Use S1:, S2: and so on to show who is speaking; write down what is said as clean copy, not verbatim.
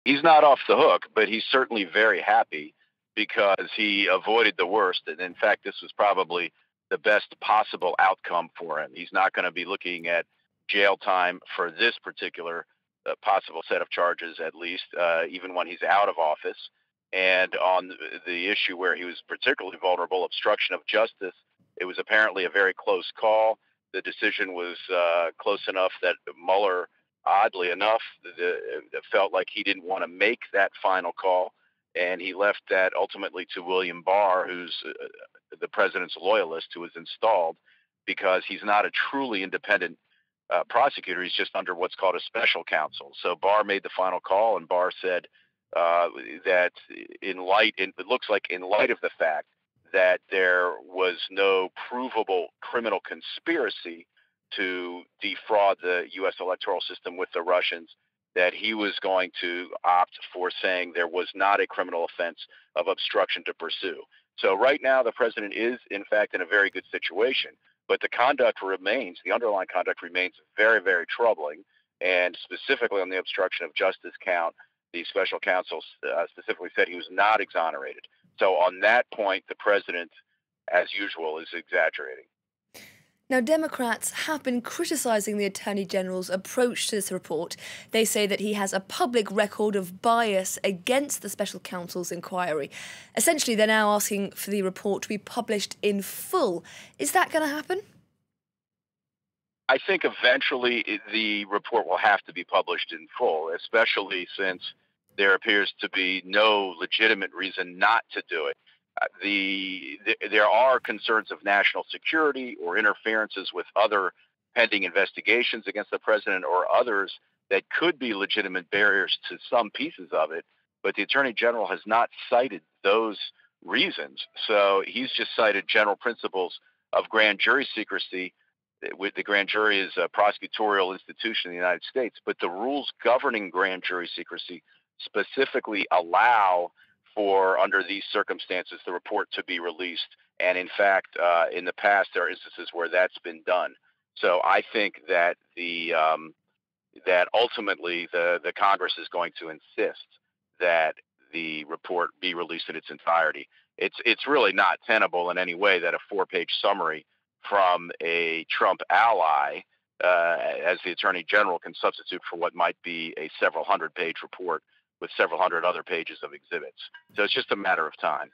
S1: He's not off the hook, but he's certainly very happy because he avoided the worst. And in fact, this was probably the best possible outcome for him. He's not going to be looking at jail time for this particular possible set of charges, at least, even when he's out of office. And on the issue where he was particularly vulnerable, obstruction of justice, it was apparently a very close call. The decision was close enough that Mueller, oddly enough, felt like he didn't want to make that final call, and he left that ultimately to William Barr, who's the president's loyalist, who was installed, because he's not a truly independent prosecutor. He's just under what's called a special counsel. So Barr made the final call, and Barr said that it looks like in light of the fact that there was no provable criminal conspiracy to defraud the U.S. electoral system with the Russians, that he was going to opt for saying there was not a criminal offense of obstruction to pursue. So right now, the president is, in fact, in a very good situation, but the underlying conduct remains very, very troubling, and specifically on the obstruction of justice count, the special counsel specifically said he was not exonerated. So on that point, the president, as usual, is exaggerating.
S2: Now, Democrats have been criticising the Attorney General's approach to this report. They say that he has a public record of bias against the special counsel's inquiry. Essentially, they're now asking for the report to be published in full. Is that going to happen?
S1: I think eventually the report will have to be published in full, especially since there appears to be no legitimate reason not to do it. There are concerns of national security or interferences with other pending investigations against the president or others that could be legitimate barriers to some pieces of it, but the Attorney General has not cited those reasons. So he's just cited general principles of grand jury secrecy. With the grand jury is a prosecutorial institution in the United States, but the rules governing grand jury secrecy specifically allow for, under these circumstances, the report to be released. And in fact, in the past, there are instances where that's been done. So I think that that ultimately the Congress is going to insist that the report be released in its entirety. It's really not tenable in any way that a 4-page summary from a Trump ally as the Attorney General can substitute for what might be a several hundred-page report with several hundred other pages of exhibits. So it's just a matter of time.